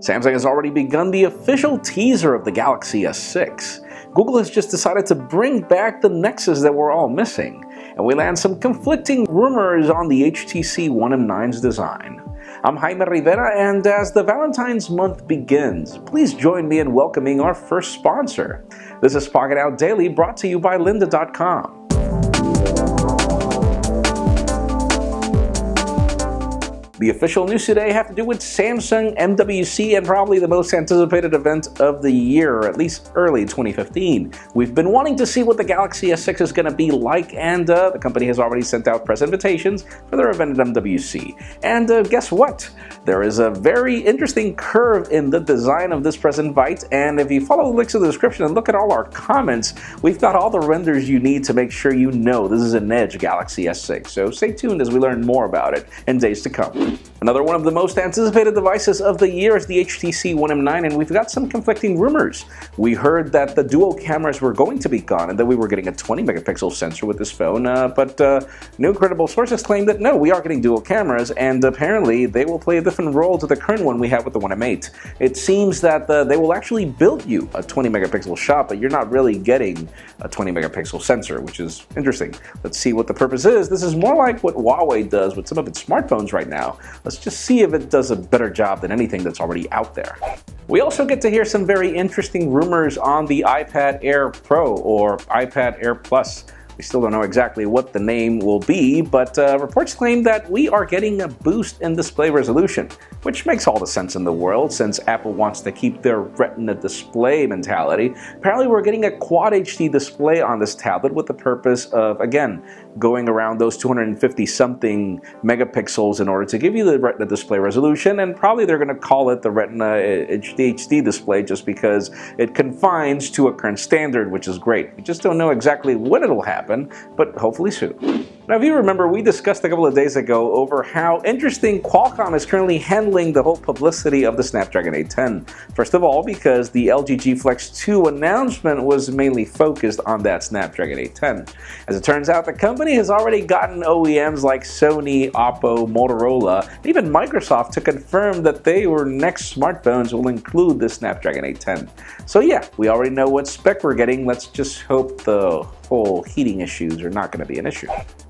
Samsung has already begun the official teaser of the Galaxy S6. Google has just decided to bring back the Nexus that we're all missing, and we land some conflicting rumors on the HTC One M9's design. I'm Jaime Rivera, and as the Valentine's month begins, please join me in welcoming our first sponsor. This is Pocketnow Daily, brought to you by lynda.com. The official news today have to do with Samsung MWC and probably the most anticipated event of the year, at least early 2015. We've been wanting to see what the Galaxy S6 is going to be like, and the company has already sent out press invitations for their event at MWC. And guess what? There is a very interesting curve in the design of this press invite, and if you follow the links in the description and look at all our comments, we've got all the renders you need to make sure you know this is an Edge Galaxy S6. So stay tuned as we learn more about it in days to come. Another one of the most anticipated devices of the year is the HTC One M9, and we've got some conflicting rumors. We heard that the dual cameras were going to be gone and that we were getting a 20 megapixel sensor with this phone, but new credible sources claim that no, we are getting dual cameras, and apparently they will play a different role to the current one we have with the One M8. It seems that they will actually build you a 20 megapixel shot, but you're not really getting a 20 megapixel sensor, which is interesting. Let's see what the purpose is. This is more like what Huawei does with some of its smartphones right now. Let's just see if it does a better job than anything that's already out there. We also get to hear some very interesting rumors on the iPad Air Pro or iPad Air Plus. We still don't know exactly what the name will be, but reports claim that we are getting a boost in display resolution, which makes all the sense in the world since Apple wants to keep their Retina display mentality. Apparently we're getting a Quad HD display on this tablet with the purpose of, again, going around those 250-something megapixels in order to give you the Retina display resolution, and probably they're going to call it the Retina HD display just because it confines to a current standard, which is great. We just don't know exactly when it'll happen, but hopefully soon. Now, if you remember, we discussed a couple of days ago over how interesting Qualcomm is currently handling the whole publicity of the Snapdragon 810. First of all, because the LG G Flex 2 announcement was mainly focused on that Snapdragon 810. As it turns out, the company has already gotten OEMs like Sony, Oppo, Motorola, and even Microsoft to confirm that their next smartphones will include the Snapdragon 810. So yeah, we already know what spec we're getting. Let's just hope the whole heating issues are not going to be an issue.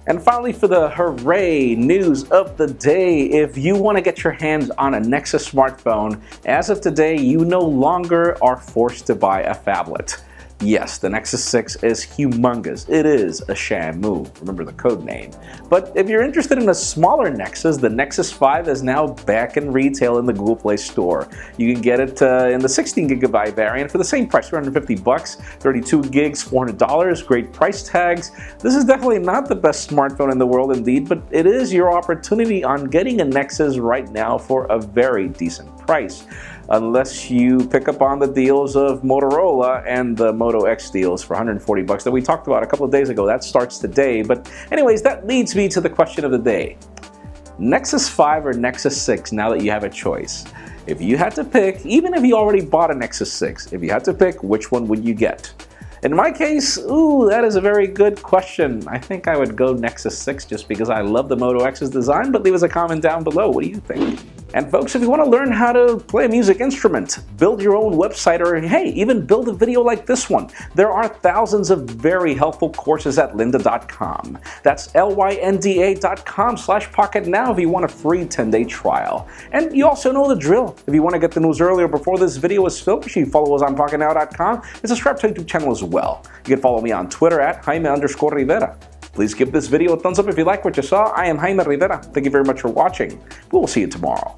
And finally, for the hooray news of the day, if you want to get your hands on a Nexus smartphone, as of today, you no longer are forced to buy a phablet. Yes, the Nexus 6 is humongous. It is a Shamu, remember the code name. But if you're interested in a smaller Nexus, the Nexus 5 is now back in retail in the Google Play Store. You can get it in the 16GB variant for the same price, $350, 32 gigs, $400, great price tags. This is definitely not the best smartphone in the world indeed, but it is your opportunity on getting a Nexus right now for a very decent price. Unless you pick up on the deals of Motorola and the Moto X deals for $140 that we talked about a couple of days ago. That starts today. But anyways, that leads me to the question of the day. Nexus 5 or Nexus 6, now that you have a choice? If you had to pick, even if you already bought a Nexus 6, if you had to pick, which one would you get? In my case, ooh, that is a very good question. I think I would go Nexus 6 just because I love the Moto X's design, but leave us a comment down below. What do you think? And folks, if you want to learn how to play a music instrument, build your own website, or hey, even build a video like this one, there are thousands of very helpful courses at lynda.com. That's lynda.com/pocketnow if you want a free 10-day trial. And you also know the drill. If you want to get the news earlier before this video is filmed, you should follow us on pocketnow.com and subscribe to our YouTube channel as well. You can follow me on Twitter at Jaime_Rivera. Please give this video a thumbs up if you like what you saw. I am Jaime Rivera. Thank you very much for watching. We will see you tomorrow.